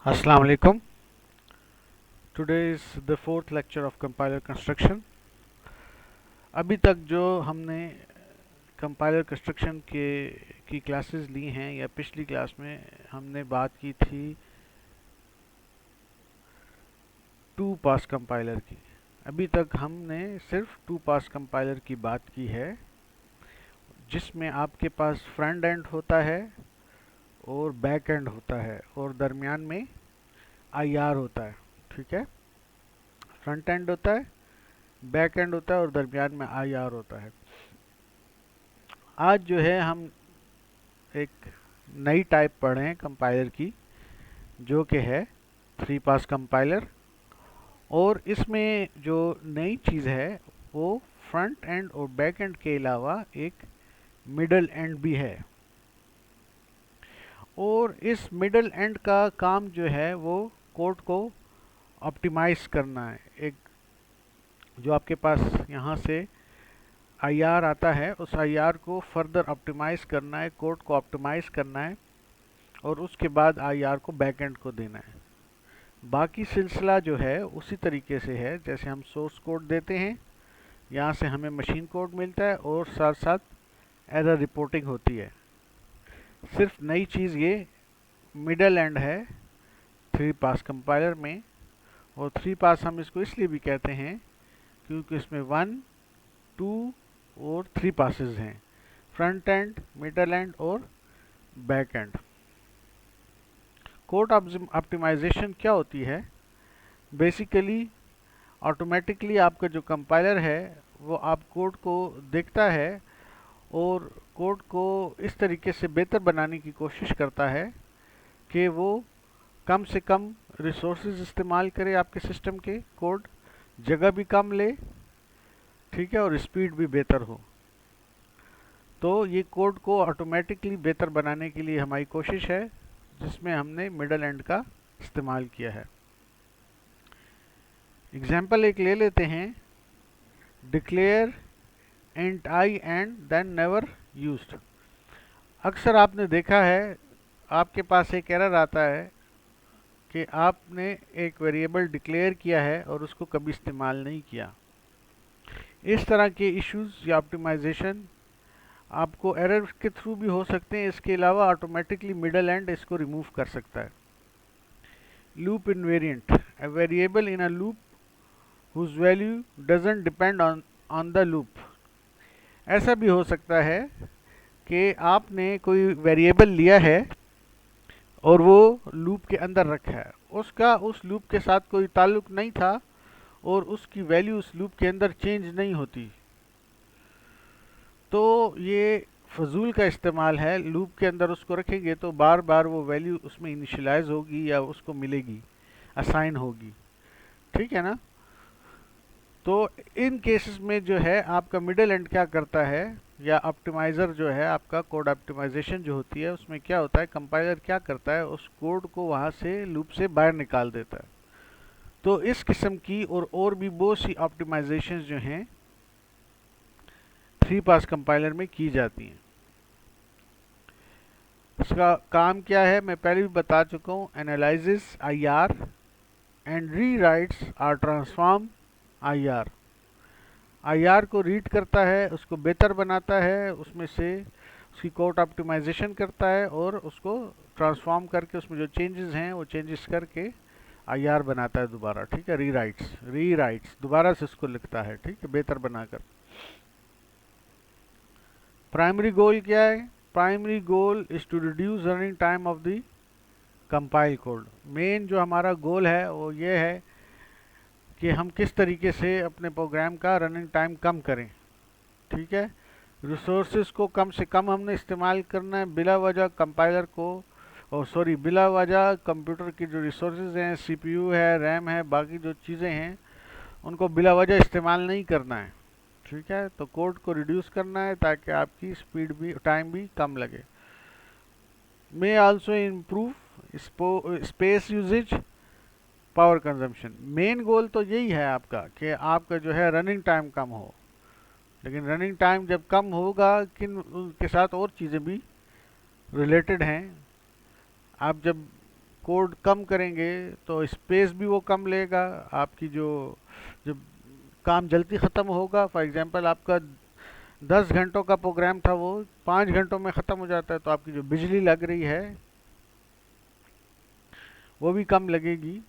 Assalamu alaikum. Today is the fourth lecture of compiler construction. अभी तक जो हमने कंपाइलर कंस्ट्रक्शन के की क्लासेस ली हैं या पिछली क्लास में हमने बात की थी टू पास कंपाइलर की। अभी तक हमने सिर्फ टू पास कंपाइलर की बात की है, जिसमें आपके पास फ्रंट एंड होता है और बैक एंड होता है और दरमियान में आईआर होता है। ठीक है, फ्रंट एंड होता है, बैक एंड होता है और दरमियान में आईआर होता है। आज जो है हम एक नई टाइप पढ़ रहे हैं कंपाइलर की, जो कि है थ्री पास कंपाइलर। और इसमें जो नई चीज़ है वो फ्रंट एंड और बैक एंड के अलावा एक मिडल एंड भी है। और इस मिडल एंड का काम जो है वो कोड को ऑप्टिमाइज करना है। एक जो आपके पास यहाँ से आईआर आता है, उस आईआर को फर्दर ऑप्टिमाइज करना है, कोड को ऑप्टिमाइज करना है और उसके बाद आईआर को बैकएंड को देना है। बाकी सिलसिला जो है उसी तरीके से है जैसे हम सोर्स कोड देते हैं, यहाँ से हमें मशीन कोड मिलता है और साथ साथ एरर रिपोर्टिंग होती है। सिर्फ नई चीज़ ये मिडल एंड है थ्री पास कंपाइलर में। और थ्री पास हम इसको इसलिए भी कहते हैं क्योंकि इसमें 1, 2 और 3 पासेस हैं, फ्रंट एंड, मिडल एंड और बैक एंड। कोड ऑप्टिमाइजेशन क्या होती है? बेसिकली ऑटोमेटिकली आपका जो कंपाइलर है वो आप कोड को देखता है और कोड को इस तरीके से बेहतर बनाने की कोशिश करता है कि वो कम से कम रिसोर्सेज इस्तेमाल करे, आपके सिस्टम के कोड जगह भी कम ले, ठीक है, और स्पीड भी बेहतर हो। तो ये कोड को ऑटोमेटिकली बेहतर बनाने के लिए हमारी कोशिश है, जिसमें हमने मिडल एंड का इस्तेमाल किया है। एग्जाम्पल एक ले लेते हैं, declare int I and then never used. अक्सर आपने देखा है आपके पास एक एरर आता है कि आपने एक वेरिएबल डिक्लेयर किया है और उसको कभी इस्तेमाल नहीं किया। इस तरह के इश्यूज या ऑप्टिमाइजेशन आपको एरर के थ्रू भी हो सकते हैं। इसके अलावा ऑटोमेटिकली मिडल एंड इसको रिमूव कर सकता है। Loop invariant, a variable in a loop whose value doesn't depend on the loop। ऐसा भी हो सकता है कि आपने कोई वेरिएबल लिया है और वो लूप के अंदर रखा है, उसका उस लूप के साथ कोई ताल्लुक नहीं था और उसकी वैल्यू उस लूप के अंदर चेंज नहीं होती। तो ये फजूल का इस्तेमाल है। लूप के अंदर उसको रखेंगे तो बार बार वो वैल्यू उसमें इनिशियलाइज होगी या उसको मिलेगी, असाइन होगी। ठीक है ना? तो इन केसेस में जो है आपका मिडल एंड क्या करता है, या ऑप्टिमाइज़र जो है आपका कोड ऑप्टिमाइजेशन जो होती है उसमें क्या होता है, कंपाइलर क्या करता है, उस कोड को वहाँ से लूप से बाहर निकाल देता है। तो इस किस्म की और भी बहुत सी ऑप्टिमाइजेशन जो हैं थ्री पास कंपाइलर में की जाती हैं। इसका काम क्या है मैं पहले भी बता चुका हूँ, analysis IR and rewrites or transform IR. IR को रीड करता है, उसको बेहतर बनाता है, उसमें से उसकी कोड ऑप्टिमाइजेशन करता है और उसको ट्रांसफॉर्म करके उसमें जो चेंजेस हैं वो चेंजेस करके आईआर बनाता है दोबारा। ठीक है, री राइट्स दोबारा से उसको लिखता है, ठीक है, बेहतर बनाकर। प्राइमरी गोल क्या है? Primary goal is to reduce running time of the compile code. मेन जो हमारा गोल है वो ये है कि हम किस तरीके से अपने प्रोग्राम का रनिंग टाइम कम करें। ठीक है, रिसोर्सेज को कम से कम हमने इस्तेमाल करना है। बिला वजह कंपाइलर को बिला वजह कंप्यूटर की जो रिसोर्सेज हैं, सीपीयू है, रैम है, बाकी जो चीज़ें हैं उनको बिला वजह इस्तेमाल नहीं करना है। ठीक है, तो कोड को रिड्यूस करना है ताकि आपकी स्पीड भी, टाइम भी कम लगे। May also improve space usage, power consumption. Main goal तो यही है आपका कि आपका जो है रनिंग टाइम कम हो। लेकिन रनिंग टाइम जब कम होगा, किन उनके साथ और चीज़ें भी रिलेटेड हैं। आप जब कोड कम करेंगे तो स्पेस भी वो कम लेगा, आपकी जो जो काम जल्दी ख़त्म होगा। फॉर एग्जांपल आपका 10 घंटों का प्रोग्राम था वो 5 घंटों में ख़त्म हो जाता है, तो आपकी जो बिजली लग रही है वो भी कम लगेगी।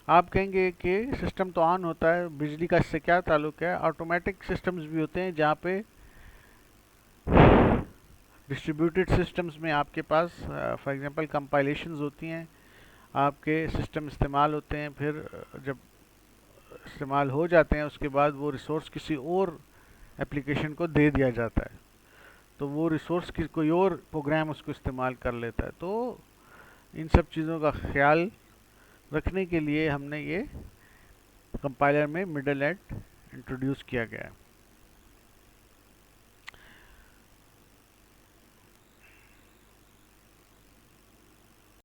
आप कहेंगे कि सिस्टम तो ऑन होता है, बिजली का इससे क्या ताल्लुक है? ऑटोमेटिक सिस्टम्स भी होते हैं जहाँ पे डिस्ट्रीब्यूटेड सिस्टम्स में आपके पास फॉर एग्जांपल कंपाइलेशंस होती हैं, आपके सिस्टम इस्तेमाल होते हैं, फिर जब इस्तेमाल हो जाते हैं उसके बाद वो रिसोर्स किसी और एप्लीकेशन को दे दिया जाता है, तो वो रिसोर्स की कोई और प्रोग्राम उसको इस्तेमाल कर लेता है। तो इन सब चीज़ों का ख्याल रखने के लिए हमने ये कंपाइलर में मिडल एट इंट्रोड्यूस किया गया है।